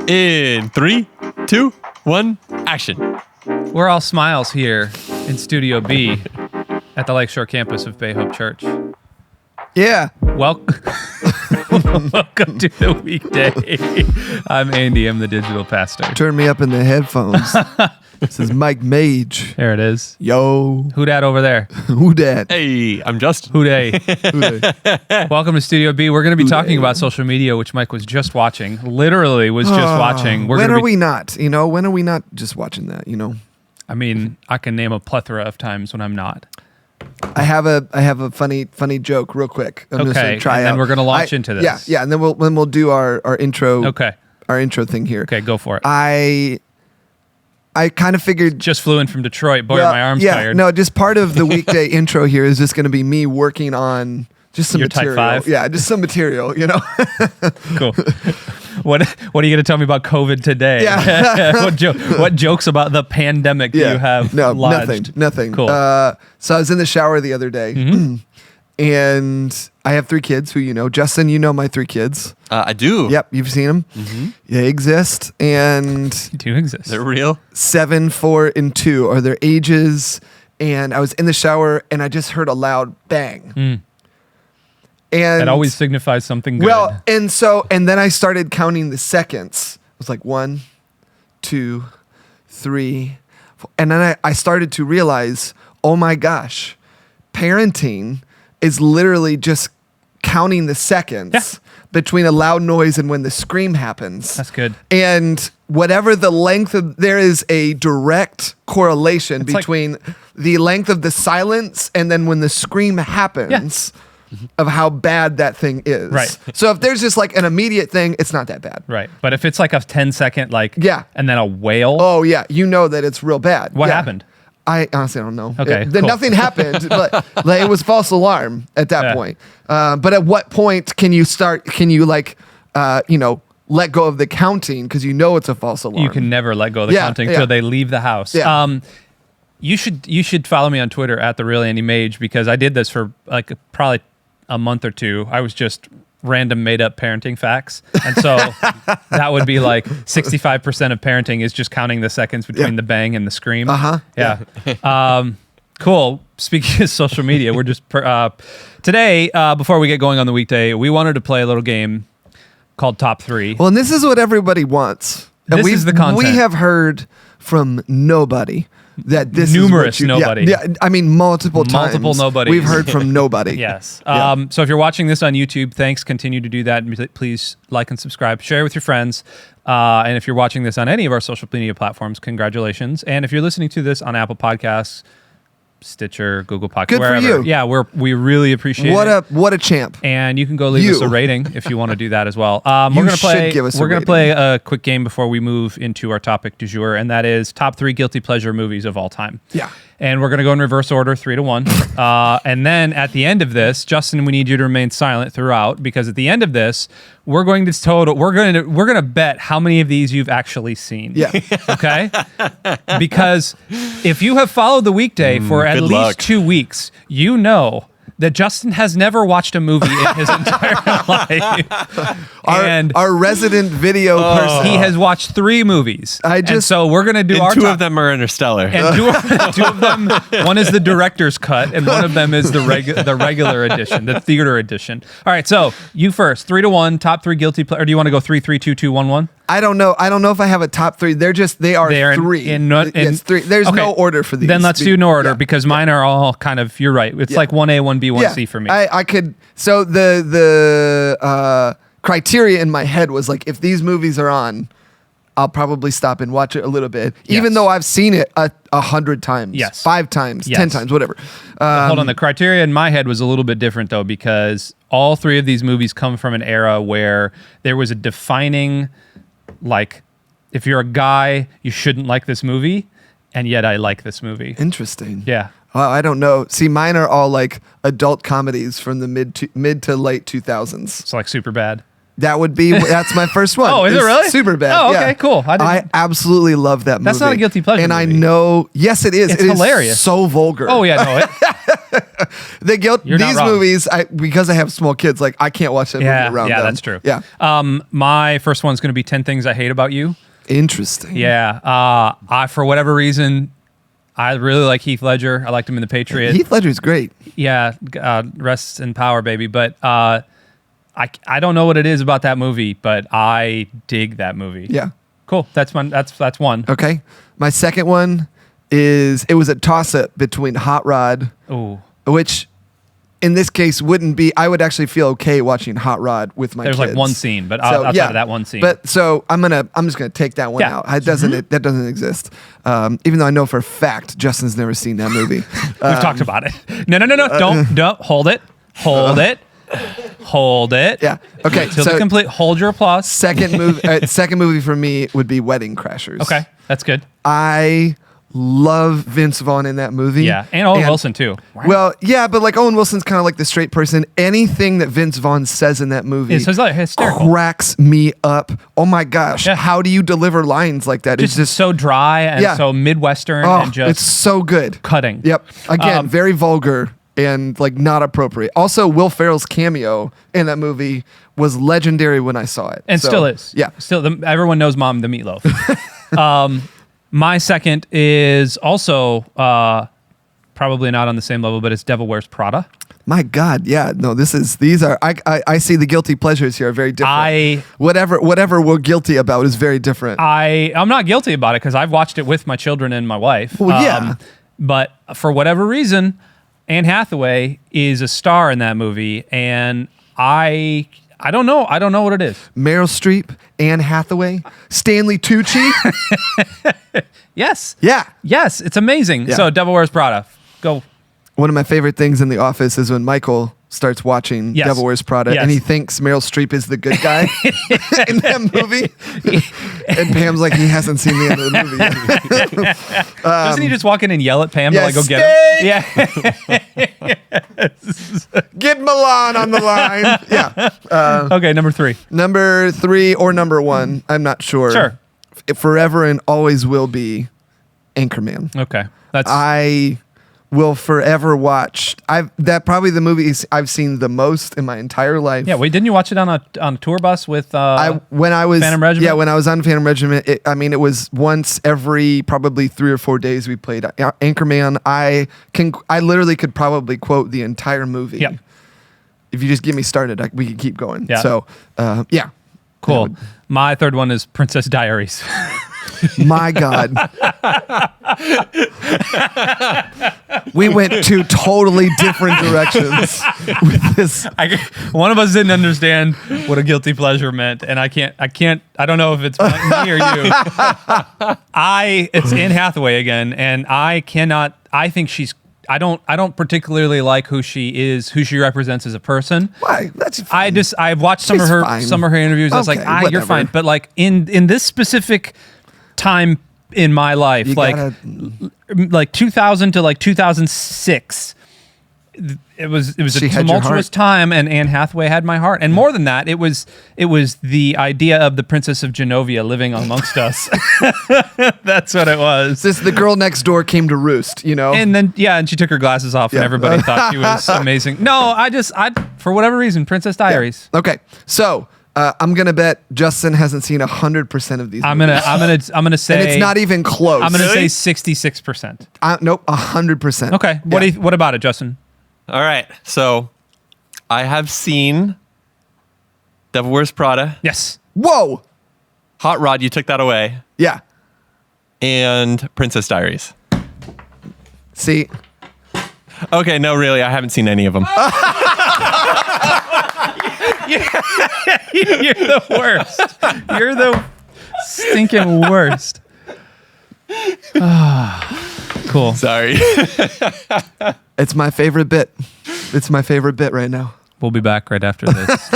In 3, 2, 1, action. We're all smiles here in Studio B at the Lakeshore campus of Bay Hope Church. Yeah. Welcome to the weekday. I'm Andy. I'm the digital pastor. Turn me up in the headphones. This is Mike Mage. There it is. Yo. Who dat over there? Who dat? Hey, I'm Justin. Who day? Who dat? Welcome to Studio B. We're going to be talking about social media, which Mike was just watching. Literally was just watching. When are we not? You know, when are we not just watching that? You know, I mean, I can name a plethora of times when I'm not. I have a funny joke real quick. I'm just Okay, gonna try and out. then we're going to launch into this. Yeah, and then we'll do our intro. Okay. Our intro thing here. Okay, go for it. I kind of figured. Just flew in from Detroit. Boy, are my arms tired. No, just part of the weekday intro here is just going to be me working on just some Your material. type 5? Yeah, just some material, you know. Cool. What are you going to tell me about COVID today? Yeah. What jokes about the pandemic do you have lodged? Nothing. Cool. So I was in the shower the other day, and I have 3 kids who you know. Justin, you know my 3 kids. I do. Yep, you've seen them. Mm-hmm. They exist, and They do exist. They're real. 7, 4, and 2 are their ages. And I was in the shower, and I just heard a loud bang. And That always signifies something good. well, and then I started counting the seconds. It was like 1, 2, 3, 4. And then I started to realize, oh my gosh, parenting is literally just counting the seconds between a loud noise and when the scream happens. That's good. And whatever the length of, there is a direct correlation between the length of the silence and then when the scream happens. Of how bad that thing is. Right. So if there's just like an immediate thing, it's not that bad. Right. But if it's like a 10-second, and then a wail. Oh, yeah. You know that it's real bad. What Yeah. happened? I honestly don't know. Okay, Then cool. nothing happened, but like, it was false alarm at that point. But at what point can you let go of the counting because you know it's a false alarm? You can never let go of the counting until they leave the house. Yeah. You should follow me on Twitter at @TheRealAndyMage because I did this for probably a month or two. I was just random made up parenting facts. And so that would be like 65% of parenting is just counting the seconds between the bang and the scream. Yeah. Cool. Speaking of social media, we're just today, before we get going on the weekday, we wanted to play a little game called Top 3. Well, and this is what everybody wants. And This is the content. We have heard from nobody that this Numerous is what nobody. Yeah, I mean multiple times. Multiple nobodies. We've heard from nobody. Yes. Yeah. So if you're watching this on YouTube, thanks. Continue to do that. And please like and subscribe. Share with your friends. And if you're watching this on any of our social media platforms, congratulations. And if you're listening to this on Apple Podcasts, Stitcher, Google Podcasts, Good wherever. for you. Yeah, we really appreciate it. What a champ. And you can go leave us a rating if you want to do that as well. We're gonna play a quick game before we move into our topic du jour, and that is top 3 guilty pleasure movies of all time. Yeah. And we're gonna go in reverse order, 3 to 1. And then at the end of this, Justin, we need you to remain silent throughout because at the end of this, we're gonna bet how many of these you've actually seen. Yeah. Okay. Because if you have followed the weekday for at least luck. 2 weeks, you know that Justin has never watched a movie in his entire life. Our resident video person. He has watched 3 movies. And so we're going to do And our 2 top. of them are Interstellar. And two of them, one is the director's cut, and one of them is the regular edition, the theater edition. All right, so you first, 3 to 1, top 3 guilty pleasure. Or do you want to go 3, 3, 2, 2, 1, 1? I don't know if I have a top 3. They are 3. Yes, 3. There's no order for these. Then let's do no order because mine are all kind of, you're right. It's like 1A, 1B, 1C for me. I could. So the criteria in my head was like, if these movies are on, I'll probably stop and watch it a little bit, even though I've seen it 100 times, 5 times, 10 times, whatever. Hold on. The criteria in my head was a little bit different though, because all 3 of these movies come from an era where there was a defining, like, if you're a guy, you shouldn't like this movie, and yet I like this movie. Interesting. Yeah. Well, I don't know. See, mine are all like adult comedies from the mid to late 2000s. It's like Superbad. That's my first one. Oh, is it really? Super bad. Oh, okay, cool. I absolutely love that movie. That's not a guilty pleasure And I movie. know, yes, it is. It's It is hilarious. so vulgar. Oh, yeah, no. You're not These wrong. movies, because I have small kids, like I can't watch that movie around them. Yeah, that's true. Yeah. My first one's going to be 10 Things I Hate About You. Interesting. Yeah. I for whatever reason, I really like Heath Ledger. I liked him in The Patriot. Heath Ledger's great. Yeah. Rest in power, baby. But I don't know what it is about that movie, but I dig that movie. Yeah. Cool. That's one. Okay. My second one it was a toss-up between Hot Rod, Ooh. which in this case wouldn't be, I would actually feel okay watching Hot Rod with my There's kids. like one scene, but outside of that one scene. But so I'm just gonna take that one Yeah. out. That doesn't exist. Even though I know for a fact Justin's never seen that movie. We've talked about it. No. Don't. Hold it. Hold it. Yeah. Okay. Till So the complete. Hold your applause. second movie for me would be Wedding Crashers. Okay. That's good. I love Vince Vaughn in that movie. Yeah. And Owen Wilson too. Well, yeah, but like Owen Wilson's kind of like the straight person. Anything that Vince Vaughn says in that movie It's like hysterical. cracks me up. Oh my gosh. Yeah. How do you deliver lines like that? Just, so dry and so Midwestern and just it's so good. cutting. Yep. Again, very vulgar and like not appropriate. Also, Will Ferrell's cameo in that movie was legendary when I saw it. And So, still is. Yeah. Still, everyone knows Mom the Meatloaf. My second is also probably not on the same level, but it's Devil Wears Prada. My God, yeah. No, I see the guilty pleasures here are very different. Whatever we're guilty about is very different. I'm not guilty about it because I've watched it with my children and my wife. Well, yeah. But for whatever reason, Anne Hathaway is a star in that movie, and I don't know. I don't know what it is. Meryl Streep, Anne Hathaway, Stanley Tucci. Yes. Yeah. Yes, it's amazing. Yeah. So Devil Wears Prada. Go. One of my favorite things in The Office is when Michael starts watching Yes. Devil Wears Prada Yes. and he thinks Meryl Streep is the good guy in that movie. And Pam's like, he hasn't seen the end of the movie yet. Doesn't he just walk in and yell at Pam to like go get him? Yeah. Get Milan on the line. Yeah. Okay, number 3. Number 3 or number 1, I'm not sure. Sure. It forever and always will be Anchorman. Okay. That's I will forever watch. Probably the movie I've seen the most in my entire life. Yeah, wait, didn't you watch it on a tour bus with when I was Phantom Regiment? Yeah, when I was on Phantom Regiment, it was once every probably 3 or 4 days we played Anchorman. I literally could probably quote the entire movie. Yep. If you just get me started, we can keep going. Yeah. So, yeah. Cool. My third one is Princess Diaries. My God. We went 2 totally different directions with this. One of us didn't understand what a guilty pleasure meant, and I don't know if it's me or you. It's Anne Hathaway again, and I don't particularly like who she represents as a person. Why? That's fine. I've watched some of her interviews. I was like, Okay, you're fine. whatever. But like in this specific time in my life, You like 2000 to like 2006, it was a She had your tumultuous heart. time, and Anne Hathaway had my heart. And more than that, it was the idea of the Princess of Genovia living amongst us. That's what it was. This the girl next door came to roost, you know? And then and she took her glasses off, and Yeah. everybody thought she was amazing. No, I for whatever reason, Princess Diaries. Okay. So, I'm going to bet Justin hasn't seen 100% of these I'm movies. gonna say, And it's not even close. I'm gonna Really? say 66%. Nope, 100%. Okay, what about it, Justin? All right. So I have seen Devil Wears Prada. Yes. Whoa. Hot Rod, you took that away. Yeah. And Princess Diaries. See, Okay, no, really, I haven't seen any of them. You're the worst. You're the stinking worst. Cool. Sorry. it's my favorite bit. It's my favorite bit right now. We'll be back right after this.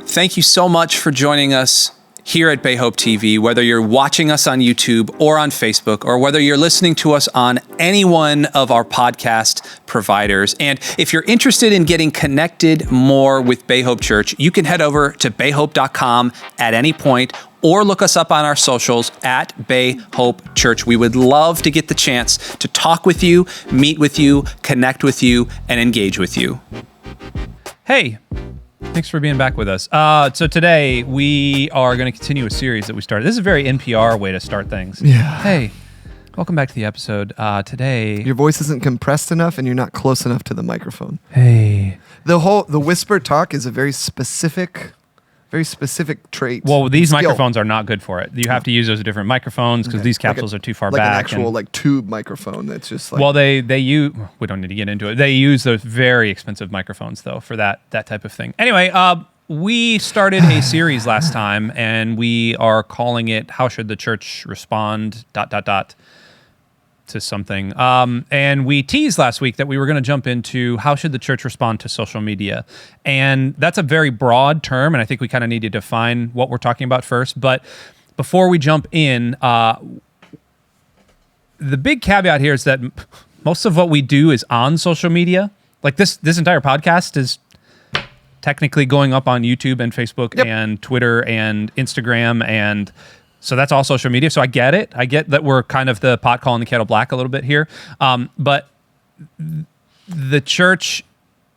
Thank you so much for joining us here at Bay Hope TV, whether you're watching us on YouTube or on Facebook, or whether you're listening to us on any one of our podcast providers. And if you're interested in getting connected more with Bay Hope Church, you can head over to bayhope.com at any point, or look us up on our socials at Bay Hope Church. We would love to get the chance to talk with you, meet with you, connect with you, and engage with you. Hey, thanks for being back with us. So today we are going to continue a series that we started. This is a very NPR way to start things. Yeah. Hey, welcome back to the episode. Today, Your voice isn't compressed enough and you're not close enough to the microphone. hey. The whisper talk is a very specific trait. Well, these skill. microphones are not good for it. You have to use those different microphones because these capsules are too far back. Like an actual and- tube microphone that's just like. well, they use. We don't need to get into it. They use those very expensive microphones though for that type of thing. Anyway, we started a series last time, and we are calling it "How Should the Church Respond?" to something. And we teased last week that we were going to jump into how should the church respond to social media. And that's a very broad term, and I think we kind of need to define what we're talking about first. But before we jump in, the big caveat here is that most of what we do is on social media. Like this entire podcast is technically going up on YouTube and Facebook and Twitter and Instagram, and so that's all social media. So I get it. I get that we're kind of the pot calling the kettle black a little bit here. But the church...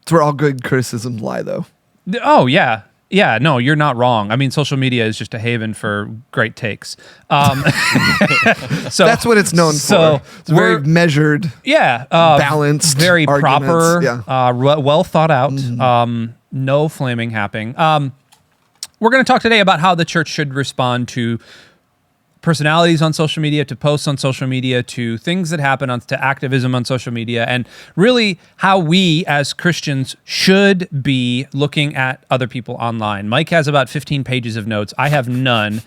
It's where all good criticisms lie, though. Oh, yeah. Yeah, no, you're not wrong. I mean, social media is just a haven for great takes. So That's what it's known for. It's very measured, balanced, very arguments. proper, well thought out, no flaming happening. We're going to talk today about how the church should respond to personalities on social media, to posts on social media, to things that happen, to activism on social media, and really how we as Christians should be looking at other people online. Mike has about 15 pages of notes. I have none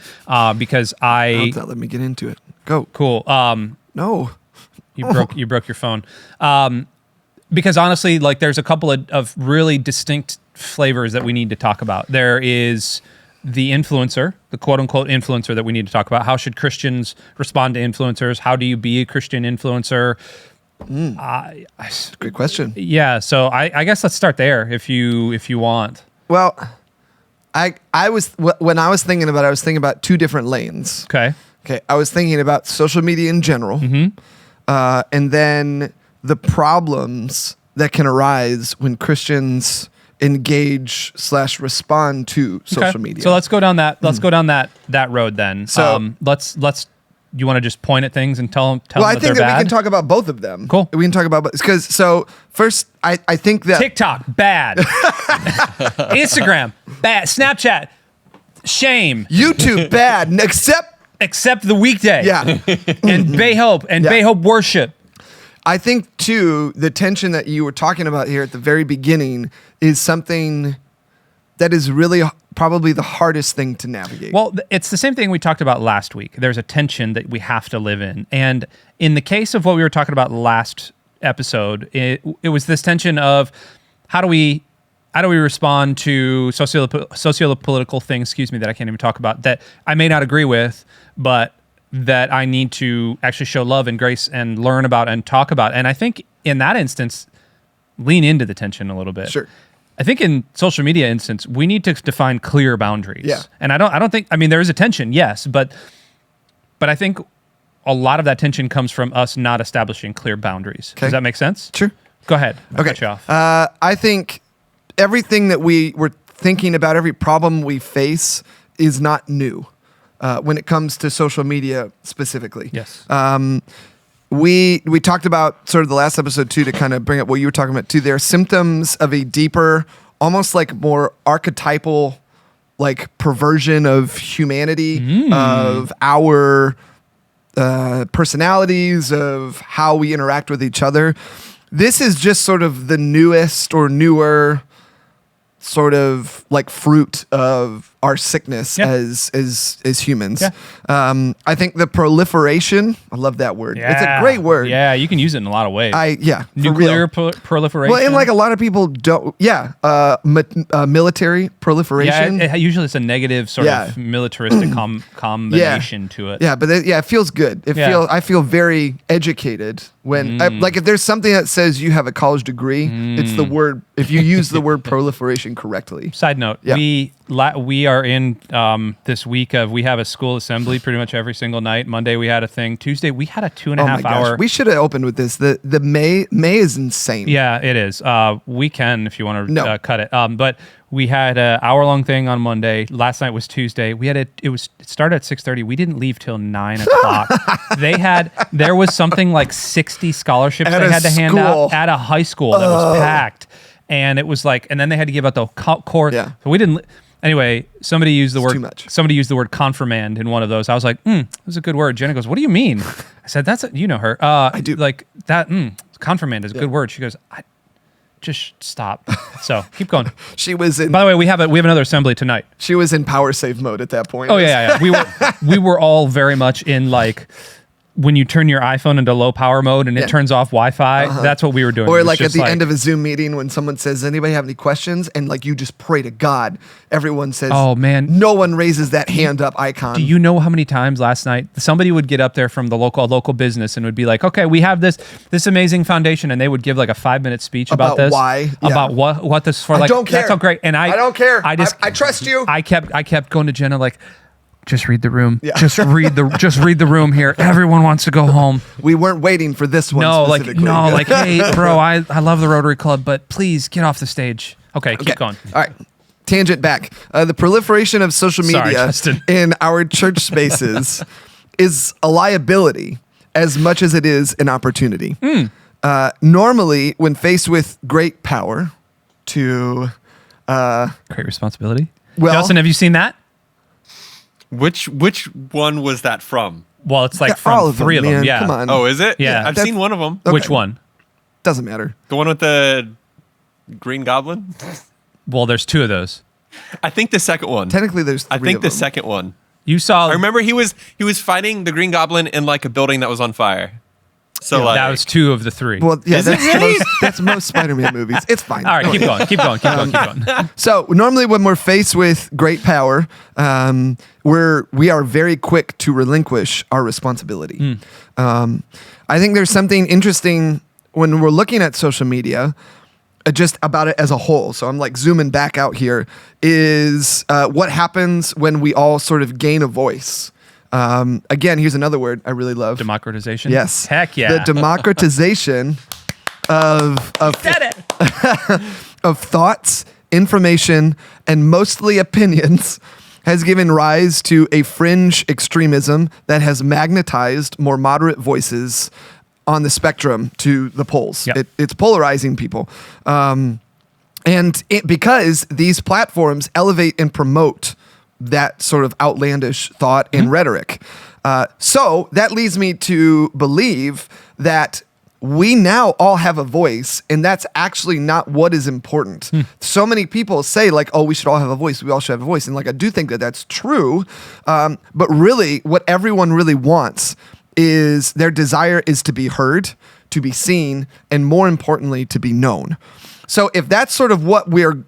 because Let me get into it. Go. Cool. No. You broke your phone. Because honestly, like there's a couple of really distinct flavors that we need to talk about. There is the influencer, the quote unquote influencer that we need to talk about. How should Christians respond to influencers? How do you be a Christian influencer? Great question. Yeah. So I guess let's start there if you want. Well, I was when I was thinking about it, I was thinking about two different lanes. Okay. I was thinking about social media in general, and then the problems that can arise when Christians engage / respond to social media. So let's go down that. Let's go down that road then. So let's. You want to just point at things and tell them well, I that think they're that bad? we can talk about both of them. Cool. We can talk about because so first I think that TikTok bad, Instagram bad, Snapchat shame, YouTube bad, except the weekday. Yeah. And Bay Hope and Bay Hope worship. I think too the tension that you were talking about here at the very beginning is something that is really probably the hardest thing to navigate. Well, it's the same thing we talked about last week. There's a tension that we have to live in. And in the case of what we were talking about last episode, it was this tension of how do we respond to socio-political things, that I can't even talk about, that I may not agree with, but that I need to actually show love and grace and learn about and talk about. And I think in that instance, lean into the tension a little bit. Sure. I think in social media instance, we need to define clear boundaries. Yeah. And I don't think, there is a tension, yes, but I think a lot of that tension comes from us not establishing clear boundaries. Okay. Does that make sense? Sure. Go ahead. I'll Okay. cut you off. I think everything that we were thinking about, every problem we face is not new when it comes to social media specifically. Yes. We talked about sort of the last episode too, to kind of bring up what you were talking about too. There are symptoms of a deeper, almost like more archetypal, like perversion of humanity, of our personalities, of how we interact with each other. This is just sort of the newest or newer sort of like fruit of our sickness Yeah. as humans. Yeah. I think the proliferation, I love that word. It's a great word. Yeah, you can use it in a lot of ways. For Nuclear real. proliferation. Well, and like a lot of people don't. Yeah, military proliferation. Yeah, usually it's a negative sort of militaristic combination to it. Yeah, but it feels good. I feel very educated when like if there's something that says you have a college degree, it's the word. If you use the word proliferation correctly. Side note: we are in this week of we have a school assembly pretty much every single night. Monday we had a thing. Tuesday we had a 2.5 hour. We should have opened with this. The May is insane. Yeah, it is. We can if you want to cut it. But we had an hour-long thing on Monday. Last night was Tuesday. We had it started at 6:30. We didn't leave till 9 o'clock. There was something like 60 scholarships At they a had to hand school. out at a high school that was packed. And it was like, and then they had to give out the core. Yeah. So we didn't. Anyway, somebody used the Too word. much. Somebody used the word confirmand in one of those. I was like, that was a good word. Jenna goes, "What do you mean?" I said, you know her. I do. Like that. Confirmand is a good word. She goes, just stop. So keep going. She was in. By the way, we have another assembly tonight. She was in power save mode at that point. Oh yeah. We were all very much in like when you turn your iPhone into low power mode and it turns off Wi-Fi. That's what we were doing. Or like at the end of a Zoom meeting when someone says, "Anybody have any questions?" and like you just pray to God. Everyone says, "Oh man." No one raises that hand up icon. Do you know how many times last night somebody would get up there from the local business and would be like, "Okay, we have this amazing foundation," and they would give like a 5-minute speech about this, why, about what this is for. I Like, don't care. That's so great. And I don't care. I just I trust you. I kept going to Jenna like, just read the room. Yeah. Just read the room here. Everyone wants to go home. We weren't waiting for this one. Specifically. Hey, bro, I love the Rotary Club, but please get off the stage. Okay, keep going. All right. Tangent back. The proliferation of social Sorry, media Justin. in our church spaces is a liability as much as it is an opportunity. Normally, when faced with great power to... Great responsibility. Well- Justin, have you seen that? Which one was that from? Well, it's like All from of them, 3 of them. man. Yeah. Come on. Oh, is it? Yeah. I've That's- seen one of them. Okay. Which one? Doesn't matter. The one with the Green Goblin. Well, there's 2 of those. I think the second one. Technically, there's three I think of the them. second one. You saw. I remember he was fighting the Green Goblin in like a building that was on fire. So like that was 2 of the 3. Well, yeah, Is it that's really? that's most Spider-Man movies. It's fine. All right, keep going. So normally when we're faced with great power, we are very quick to relinquish our responsibility. I think there's something interesting when we're looking at social media, just about it as a whole. So I'm like zooming back out here, is what happens when we all sort of gain a voice. Again, here's another word I really love. Democratization. Yes. Heck yeah. The democratization of Said it. of thoughts, information, and mostly opinions has given rise to a fringe extremism that has magnetized more moderate voices on the spectrum to the poles. Yep. It's polarizing people. Because these platforms elevate and promote that sort of outlandish thought and rhetoric. So that leads me to believe that we now all have a voice, and that's actually not what is important. So many people say like, "Oh, we should all have a voice. We all should have a voice." And like, I do think that that's true. But really what everyone really wants is their desire is to be heard, to be seen, and more importantly, to be known. So if that's sort of what we're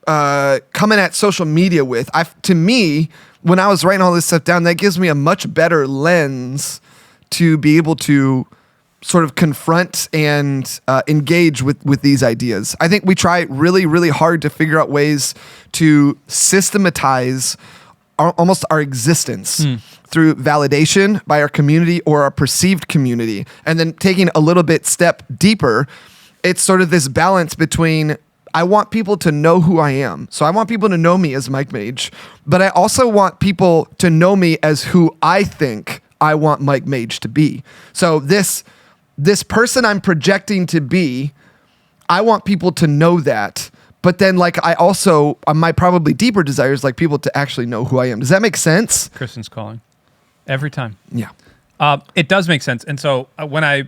coming at social media with, to me, when I was writing all this stuff down, that gives me a much better lens to be able to sort of confront and engage with these ideas. I think we try really, really hard to figure out ways to systematize almost our existence through validation by our community or our perceived community. And then taking a little bit step deeper, it's sort of this balance between I want people to know who I am. So I want people to know me as Mike Mage, but I also want people to know me as who I think I want Mike Mage to be. So this person I'm projecting to be, I want people to know that. But then like I also, my probably deeper desire is like people to actually know who I am. Does that make sense? Kristen's calling. Every time. Yeah. It does make sense. And so when I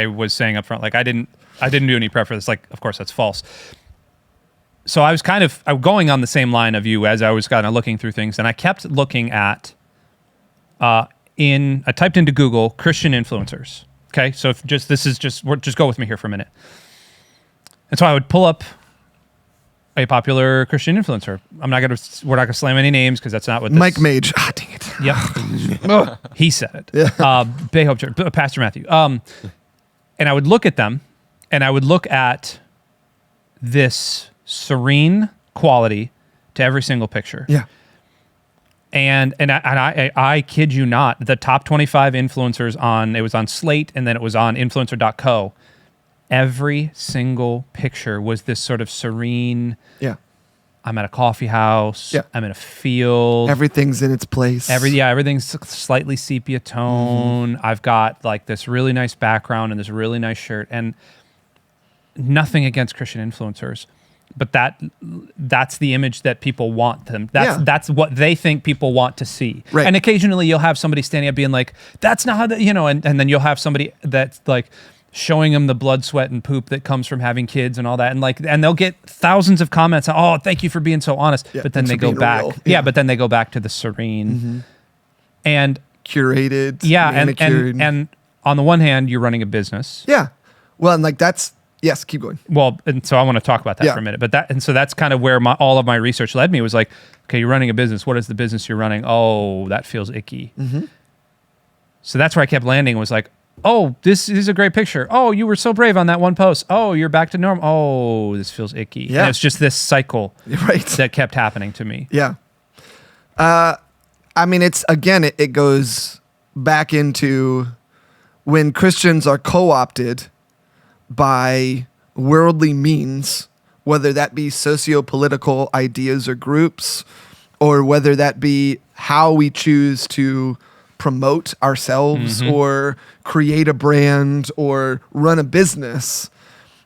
was saying up front, like I didn't do any prep for this, like, of course that's false. so I was going on the same line of you as I was kind of looking through things, and I kept looking at, I typed into Google Christian influencers. Okay, so if just go with me here for a minute. And so I would pull up a popular Christian influencer. we're not gonna slam any names because that's not what Mike Mage. Ah, dang it. Yep. He said it. Yeah. Bay Hope Church, Pastor Matthew. And I would look at them, and I would look at this serene quality to every single picture. Yeah. And I kid you not, the top 25 influencers it was on Slate, and then it was on influencer.co. Every single picture was this sort of serene. Yeah. I'm at a coffee house. Yeah. I'm in a field. Everything's in its place. Everything's slightly sepia tone. I've got like this really nice background and this really nice shirt, and nothing against Christian influencers, but that's the image that people want them. That's what they think people want to see. Right. And occasionally you'll have somebody standing up being like, "That's not how that," and then you'll have somebody that's like showing them the blood, sweat, and poop that comes from having kids and all that, and they'll get thousands of comments. Oh, thank you for being so honest. Yeah, but then they go back. But then they go back to the serene and curated. Yeah, manicured. and on the one hand, you're running a business. Yeah. Well, and like that's yes. Keep going. Well, and so I want to talk about that for a minute. But so that's kind of where all of my research led me. Was like, okay, you're running a business. What is the business you're running? Oh, that feels icky. So that's where I kept landing. Was like, oh, this is a great picture. Oh, you were so brave on that one post. Oh, you're back to normal. Oh, this feels icky. Yeah. And it's just this cycle Right. that kept happening to me. Yeah. I mean, it goes back into when Christians are co-opted by worldly means, whether that be socio-political ideas or groups, or whether that be how we choose to promote ourselves or create a brand or run a business,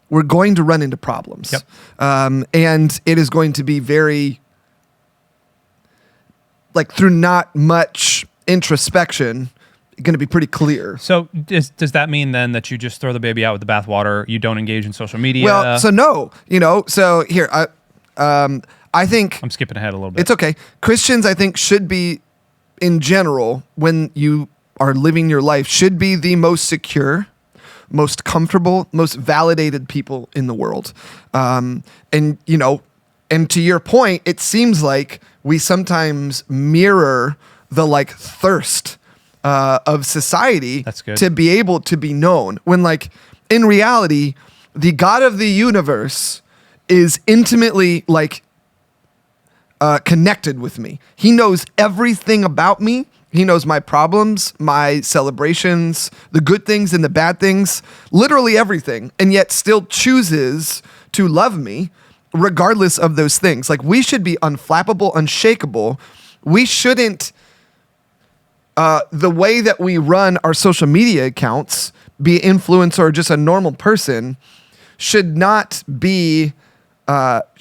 we're going to run into problems. Yep. And it is going to be very, like, through not much introspection, going to be pretty clear. So does that mean then that you just throw the baby out with the bathwater? You don't engage in social media? Well, so no, so here, I think I'm skipping ahead a little bit. it's okay. Christians, I think, should be, in general, when you are living your life, should be the most secure, most comfortable, most validated people in the world. And to your point, it seems like we sometimes mirror the like thirst of society That's good. to be able to be known, when like in reality, the God of the universe is intimately like connected with me. He knows everything about me. He knows my problems, my celebrations, the good things and the bad things, literally everything, and yet still chooses to love me regardless of those things. Like, we should be unflappable, unshakable. We shouldn't, the way that we run our social media accounts, be an influencer or just a normal person, should not be,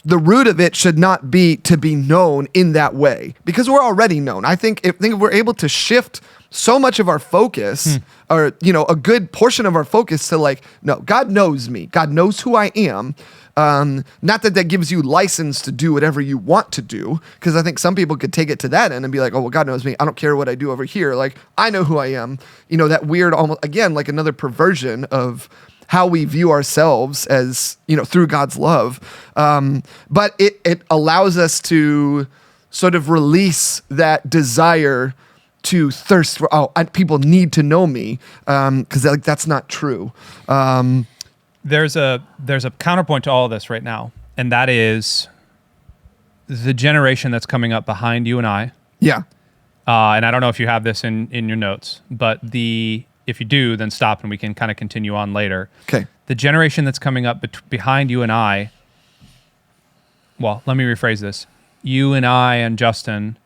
the root of it should not be to be known in that way, because we're already known. I think if we're able to shift so much of our focus, or a good portion of our focus to like, no, God knows me. God knows who I am. Not that gives you license to do whatever you want to do, because I think some people could take it to that end and be like, oh, well, God knows me. I don't care what I do over here. Like, I know who I am. That weird, almost, again, like another perversion of how we view ourselves as, through God's love. But it allows us to sort of release that desire to thirst for, people need to know me, because that's not true. There's a counterpoint to all of this right now, and that is the generation that's coming up behind you and I. Yeah. And I don't know if you have this in your notes, but if you do, then stop and we can kind of continue on later. Okay. The generation that's coming up behind you and I, well, let me rephrase this. You and I and Justin,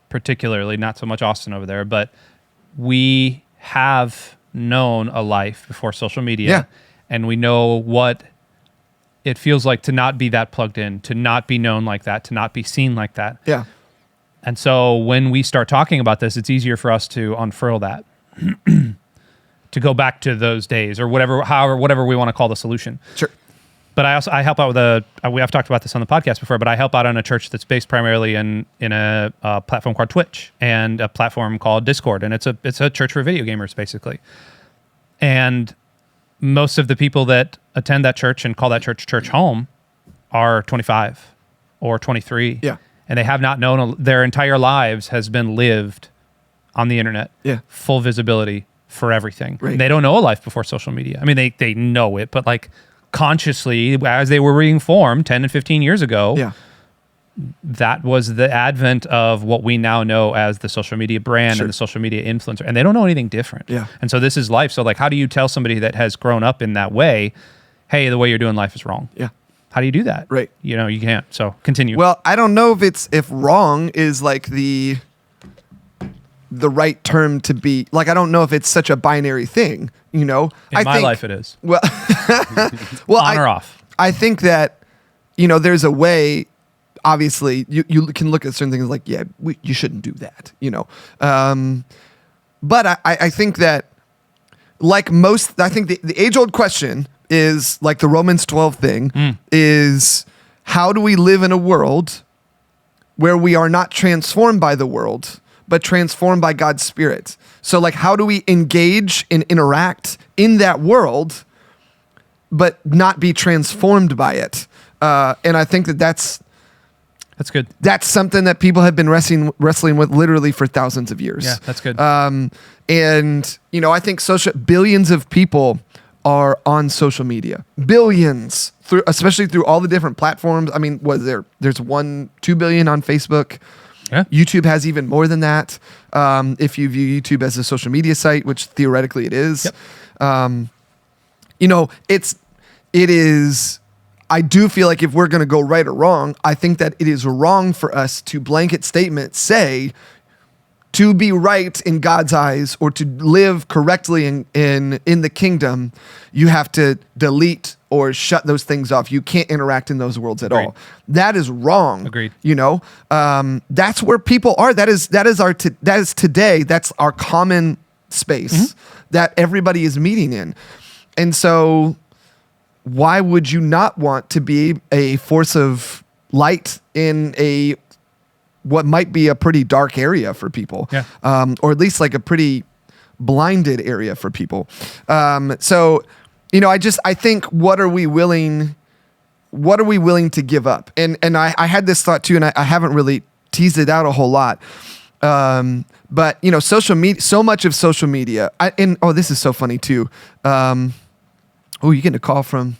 particularly, not so much Austin over there, but we have known a life before social media. Yeah. And we know what it feels like to not be that plugged in, to not be known like that, to not be seen like that. Yeah. And so when we start talking about this, it's easier for us to unfurl that, to go back to those days or whatever we want to call the solution. Sure. But I help out with we have talked about this on the podcast before, but I help out on a church that's based primarily in a platform called Twitch and a platform called Discord, and it's a church for video gamers basically. And most of the people that attend that church and call that church home are 25 or 23. Yeah. And they have not known, their entire lives has been lived on the internet. Yeah. Full visibility for everything. Right. They don't know a life before social media. I mean, they know it, but like consciously, as they were being formed 10 and 15 years ago, Yeah. that was the advent of what we now know as the social media brand Sure. and the social media influencer, and they don't know anything different. Yeah. And so this is life. So like, how do you tell somebody that has grown up in that way, hey, the way you're doing life is wrong? Yeah. How do you do that? Right. You know, you can't. So continue. Well, I don't know if wrong is like the right term to be. Like, I don't know if it's such a binary thing, you know? in my life it is. Well, On or off. I think that, you know, there's a way, obviously, you can look at certain things like, yeah, you shouldn't do that, you know? But I think that, like most, I think the age-old question is, like the Romans 12 thing, is how do we live in a world where we are not transformed by the world, but transformed by God's Spirit? So, like, how do we engage and interact in that world, but not be transformed by it? And I think that's good. That's something that people have been wrestling with literally for thousands of years. Yeah, that's good. And, you know, I think billions of people are on social media. Billions, especially through all the different platforms. I mean, there's 2 billion on Facebook. Yeah. YouTube has even more than that. If you view YouTube as a social media site, which theoretically it is. Yep. You know, it is, I do feel like if we're going to go right or wrong, I think that it is wrong for us to blanket statement say, to be right in God's eyes or to live correctly in the kingdom, you have to delete or shut those things off. You can't interact in those worlds at all. That is wrong. Agreed. You know, that's where people are. That is today. That's our common space that everybody is meeting in. And so why would you not want to be a force of light in what might be a pretty dark area for people, or at least like a pretty blinded area for people. So, you know, I think what are we willing to give up? And I had this thought too, and I haven't really teased it out a whole lot. But you know, social media, so much of social media, this is so funny too. You getting a call from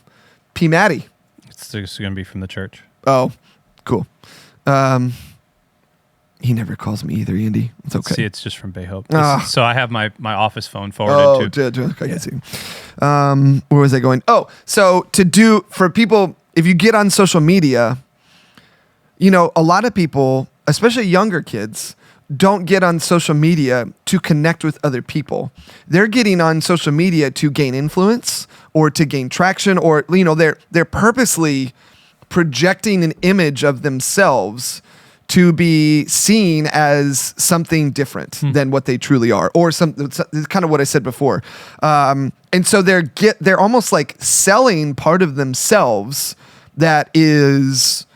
P. Maddie. It's going to be from the church. Oh, cool. He never calls me either, Andy. It's okay. See, it's just from Bay Hope. Ah. So I have my office phone forwarded to. I see. Where was I going? Oh, so for people, if you get on social media, you know, a lot of people, especially younger kids, don't get on social media to connect with other people. They're getting on social media to gain influence or to gain traction, or, you know, they're purposely projecting an image of themselves to be seen as something different than what they truly are, or kind of what I said before. And so they're almost like selling part of themselves that is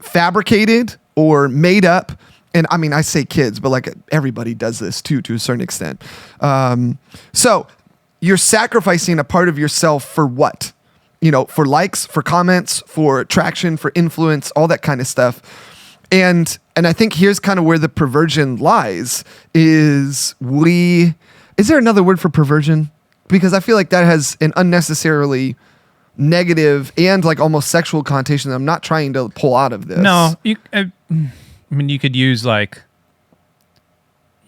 fabricated or made up. And I mean, I say kids, but like everybody does this too, to a certain extent. So you're sacrificing a part of yourself for what? You know, for likes, for comments, for traction, for influence, all that kind of stuff. And I think here's kind of where the perversion lies, is there another word for perversion? Because I feel like that has an unnecessarily negative and like almost sexual connotation that I'm not trying to pull out of this. No, I mean, you could use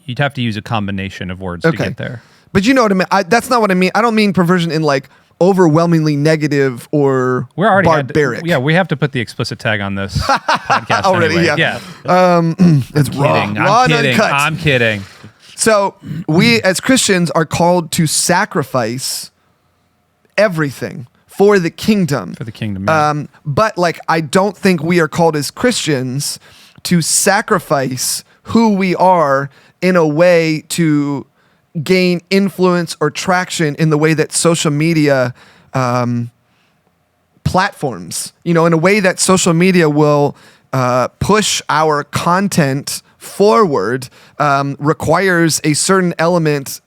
you'd have to use a combination of words to get there. But you know what I mean? That's not what I mean. I don't mean perversion in like overwhelmingly negative or barbaric. We have to put the explicit tag on this podcast already. Anyway. Yeah. It's I'm kidding. So we as Christians are called to sacrifice everything for the kingdom. For the kingdom. Yeah. But like, I don't think we are called as Christians to sacrifice who we are in a way to gain influence or traction in the way that social media platforms, in a way that social media will push our content forward, requires a certain element,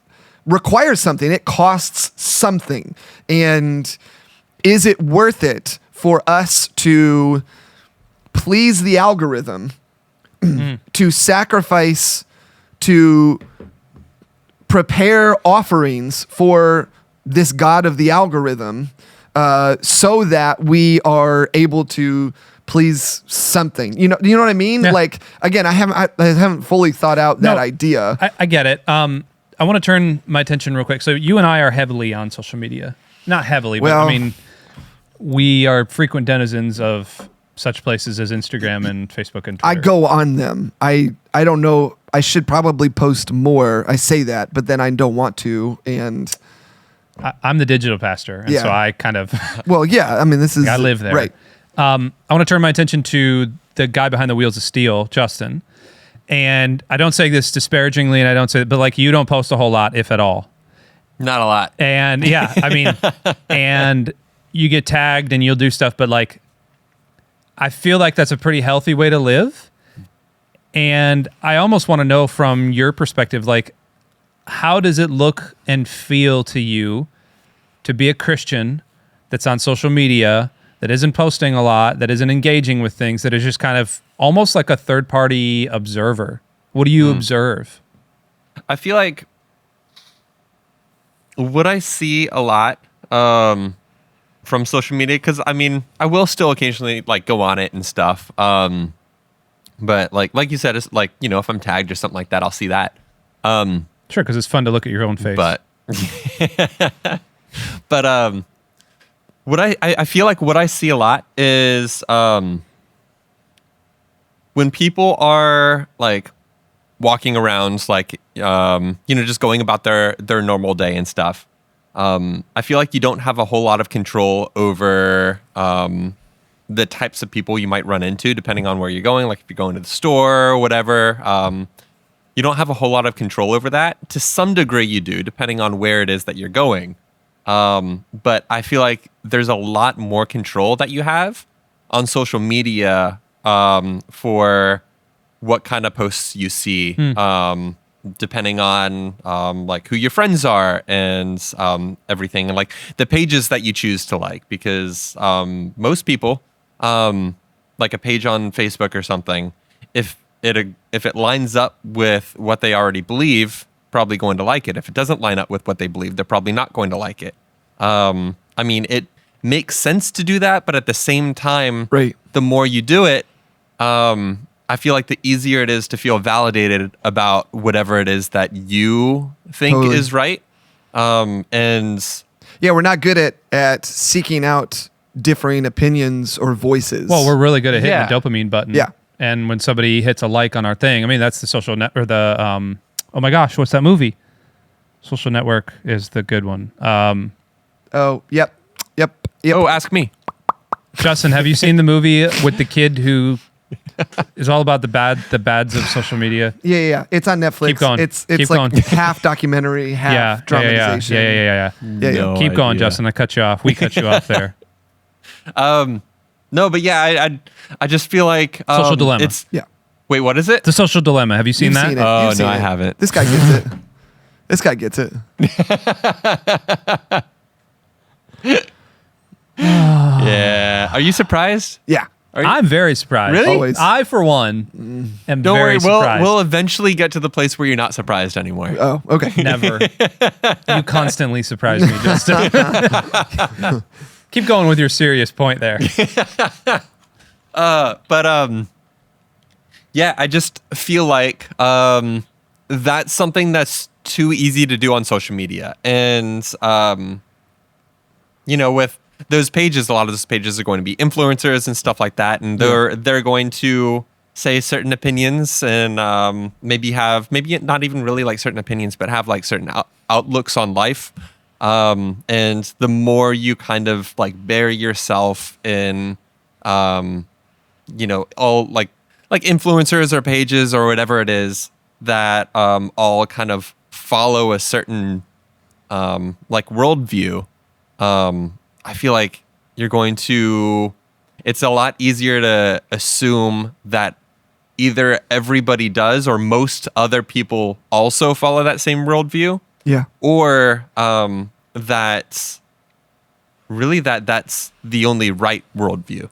requires something. It costs something. And is it worth it for us to please the algorithm, to sacrifice, to prepare offerings for this god of the algorithm, so that we are able to please something? You know what I mean? Yeah. Like, again, I haven't fully thought out that idea. I get it. I want to turn my attention real quick. So you and I are heavily on social media. Not heavily, but Well- I mean, we are frequent denizens of such places as Instagram and Facebook and Twitter. I go on them. I don't know. I should probably post more. I say that, but then I don't want to. And I'm the digital pastor, and Yeah. so I kind of well, yeah. I mean, this is I live there. right? I want to turn my attention to the guy behind the wheels of steel, Justin. And I don't say this disparagingly, and I don't say, but like, you don't post a whole lot, if at all. Not a lot. And yeah, I mean, and you get tagged and you'll do stuff, but like, I feel like that's a pretty healthy way to live. And I almost want to know from your perspective, like, how does it look and feel to you to be a Christian that's on social media, that isn't posting a lot, that isn't engaging with things, that is just kind of almost like a third-party observer? What do you observe? I feel like what I see a lot from social media, because I mean, I will still occasionally like go on it and stuff. But like you said, it's like, if I'm tagged or something like that, I'll see that. Sure, because it's fun to look at your own face. But but what I feel like what I see a lot is when people are like walking around, like just going about their normal day and stuff. I feel like you don't have a whole lot of control over the types of people you might run into, depending on where you're going. Like if you're going to the store or whatever, you don't have a whole lot of control over that. To some degree you do, depending on where it is that you're going. But I feel like there's a lot more control that you have on social media for what kind of posts you see, depending on like who your friends are and everything, and like the pages that you choose to like. Because most people, like a page on Facebook or something, if it lines up with what they already believe, probably going to like it. If it doesn't line up with what they believe, they're probably not going to like it. I mean, it makes sense to do that, but at the same time, Right. the more you do it, I feel like the easier it is to feel validated about whatever it is that you think Totally. is right. And Yeah, we're not good at seeking out differing opinions or voices. Well, we're really good at hitting Yeah. the dopamine button. Yeah. And when somebody hits a like on our thing, I mean, that's the social net or the oh my gosh, what's that movie? Social Network is the good one. oh, yep. oh, ask me. Justin, have you seen the movie with the kid who is all about the bads of social media? Yeah. It's on Netflix. Keep going. It's Keep like going. half documentary, half dramatization. Yeah. Yeah. Keep going, Justin. I cut you off. We cut you off there. No, but yeah, I just feel like Social Dilemma. It's Yeah. Wait, what is it? The Social Dilemma. Have you seen You've that? seen it. Oh, You've seen no, I it. haven't. This guy gets it. This guy gets it. Yeah. Are you surprised? Yeah. Are you- I'm very surprised. Really? Always. I, for one, am Don't very worry, surprised. we'll eventually get to the place where you're not surprised anymore. Oh, okay. Never. You constantly surprise me, Justin. Keep going with your serious point there. But yeah, I just feel like that's something that's too easy to do on social media. And with those pages, a lot of those pages are going to be influencers and stuff like that, and they're going to say certain opinions and maybe not even really like certain opinions, but have like certain outlooks on life. And the more you kind of like bury yourself in all like influencers or pages or whatever it is that all kind of follow a certain like worldview, I feel like you're going to, it's a lot easier to assume that either everybody does or most other people also follow that same worldview. Yeah. Or that really that's the only right worldview.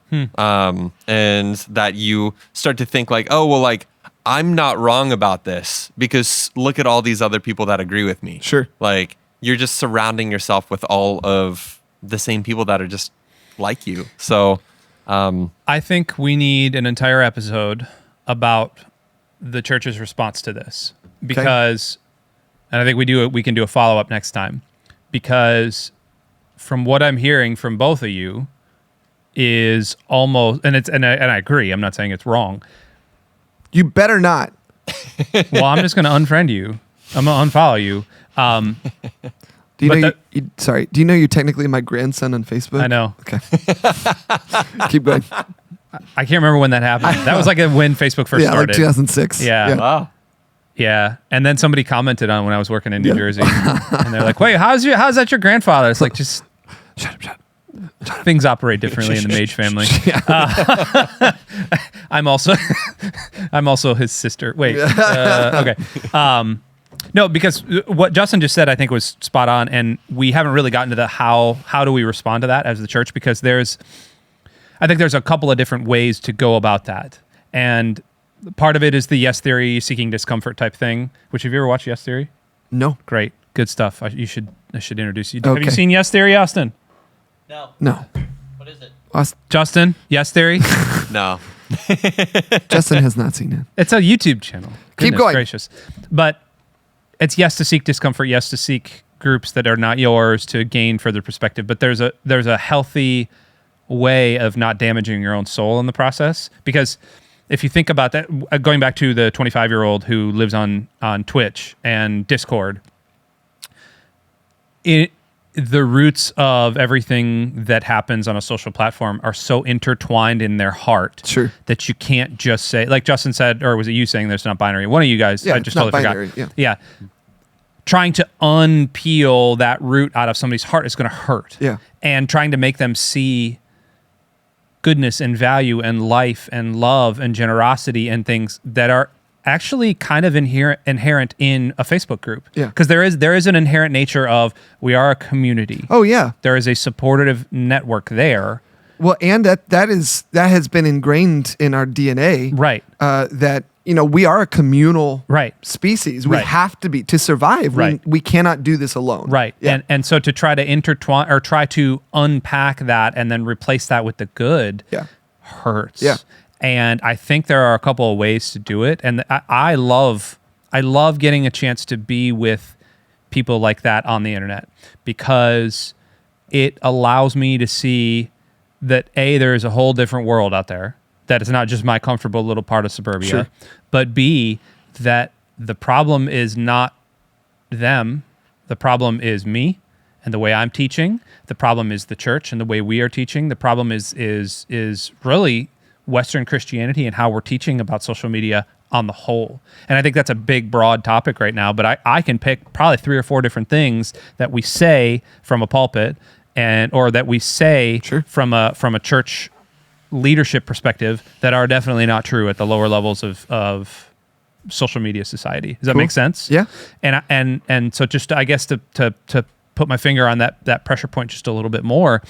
And that you start to think like, oh, well, like, I'm not wrong about this because look at all these other people that agree with me. Sure. Like, you're just surrounding yourself with all of the same people that are just like you. So I think we need an entire episode about the church's response to this because, and I think we can do a follow-up next time, because from what I'm hearing from both of you is almost, and I agree, I'm not saying it's wrong. You better not. Well, I'm just going to unfriend you. I'm going to unfollow you. Do you But know? Sorry. Do you know you're technically my grandson on Facebook? I know. Okay. Keep going. I can't remember when that happened. That was like when Facebook first Yeah, started. like 2006. Yeah. wow. Yeah. And then somebody commented on when I was working in New Jersey. And they're like, wait, how's that your grandfather? It's like, just Shut up. things operate differently in the Mage family. I'm also his sister. Wait. Okay. No, because what Justin just said, I think, was spot on, and we haven't really gotten to the how do we respond to that as the church, because I think there's a couple of different ways to go about that, and part of it is the yes theory, seeking discomfort type thing. Which, have you ever watched Yes Theory? No. Great, good stuff. I should introduce you. Have you Okay. seen Yes Theory, Austin? No. What is it? Justin, Yes Theory. No. Justin has not seen it. It's a YouTube channel. Keep Goodness going. Gracious. But it's yes to seek discomfort, yes to seek groups that are not yours to gain further perspective. But there's a healthy way of not damaging your own soul in the process. Because if you think about that, going back to the 25-year-old who lives on Twitch and Discord, the roots of everything that happens on a social platform are so intertwined in their heart that you can't just say, like Justin said, or was it you saying there's not binary? One of you guys, Yeah, I just it's not totally binary, forgot. Yeah. Trying to unpeel that root out of somebody's heart is going to hurt. Yeah. And trying to make them see goodness and value and life and love and generosity and things that are actually kind of inherent in a Facebook group. Yeah. Because there is an inherent nature of, we are a community. Oh yeah. There is a supportive network there. Well, and that has been ingrained in our DNA. Right. That we are a communal species. We Right. have to be to survive. Right. We cannot do this alone. Right. Yeah. And so to try to intertwine or try to unpack that and then replace that with the good hurts. Yeah. And I think there are a couple of ways to do it. And I love getting a chance to be with people like that on the internet, because it allows me to see that A, there is a whole different world out there, that is not just my comfortable little part of suburbia, Sure. but B, that the problem is not them. The problem is me and the way I'm teaching. The problem is the church and the way we are teaching. The problem is really Western Christianity and how we're teaching about social media on the whole. And I think that's a big, broad topic right now, but I can pick probably 3 or 4 different things that we say from a pulpit or that we say from a church leadership perspective that are definitely not true at the lower levels of social media society. Does that make sense? Yeah. And so just, I guess, to put my finger on that pressure point just a little bit more,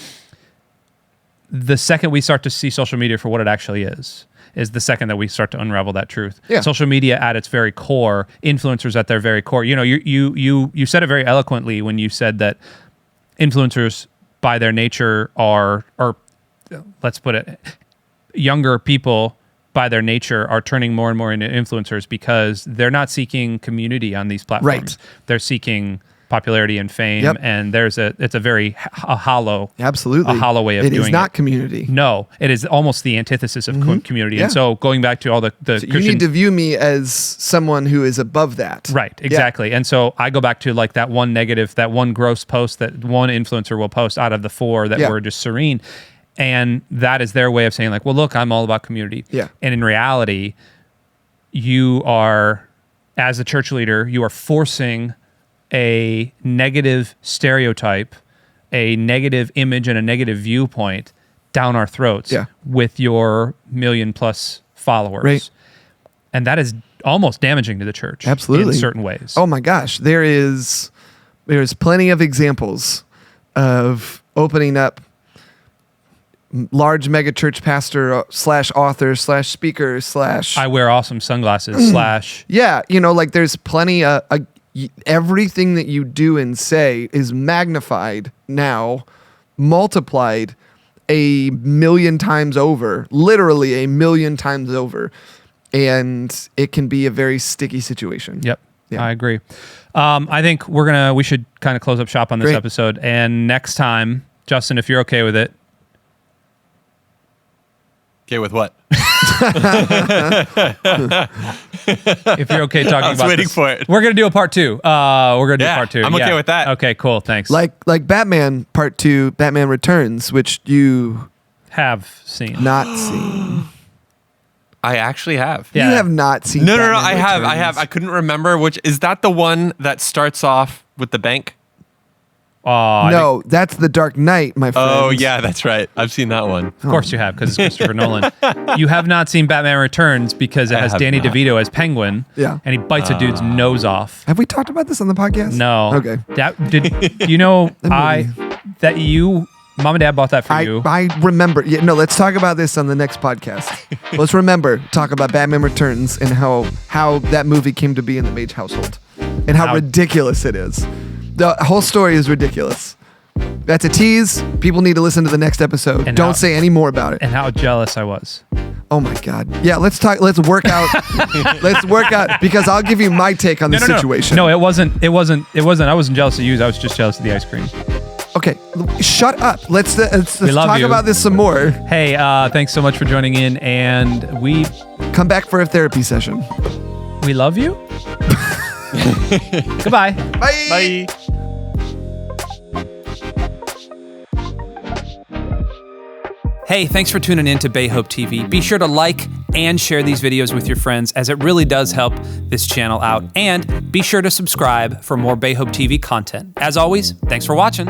the second we start to see social media for what it actually is the second that we start to unravel that truth. Yeah. Social media at its very core, influencers at their very core. You said it very eloquently when you said that influencers by their nature are, let's put it, younger people by their nature are turning more and more into influencers because they're not seeking community on these platforms. Right. They're seeking popularity and fame, and it's a very hollow, absolutely, a hollow way of doing it. It is not community. No, it is almost the antithesis of community. Yeah. And so going back to all the So you need to view me as someone who is above that. Right, exactly. And so I go back to like that one negative, that one gross post that one influencer will post out of the 4 that were just serene. And that is their way of saying like, well, look, I'm all about community. Yeah. And in reality, you are, as a church leader, you are forcing a negative stereotype a negative image and a negative viewpoint down our throats with your million-plus followers. Right. And that is almost damaging to the church. Absolutely. In certain ways. Oh my gosh, there's plenty of examples of opening up large mega church pastor / author / speaker / I wear awesome sunglasses / yeah, like there's plenty of everything that you do and say is magnified now, multiplied a million times over, literally a million times over. And it can be a very sticky situation. Yep. Yeah. I agree. I think we should kind of close up shop on this episode. And next time, Justin, if you're okay with it. Okay, with what? If you're okay talking about this. I was waiting for it. We're going to do a part 2. We're going to do part 2. I'm okay with that. Okay, cool. Thanks. Like Batman Part 2, Batman Returns, which you have seen. Not seen. I actually have. Yeah. You have not seen No, Batman I have. Returns. I have. I couldn't remember which. Is that the one that starts off with the bank? No, that's The Dark Knight, my friend. Oh, yeah, that's right. I've seen that one. Of course you have, because it's Christopher Nolan. You have not seen Batman Returns because it has Danny DeVito as Penguin. Yeah. And he bites a dude's nose off. Have we talked about this on the podcast? No. Okay. Mom and Dad bought that for you. I remember. Yeah, no, let's talk about this on the next podcast. Let's talk about Batman Returns and how that movie came to be in the Mage household and how ridiculous it is. The whole story is ridiculous. That's a tease. People need to listen to the next episode. Don't say any more about it. And how jealous I was. Oh my God. Yeah, let's work out. Let's work out because I'll give you my take on the situation. No, it wasn't. I wasn't jealous of you. I was just jealous of the ice cream. Okay, shut up. Let's talk you. about this some more. Hey, thanks so much for joining in, and we come back for a therapy session. We love you. Goodbye. Bye. Bye. Hey, thanks for tuning in to Bay Hope TV. Be sure to like and share these videos with your friends, as it really does help this channel out. And be sure to subscribe for more Bay Hope TV content. As always, thanks for watching.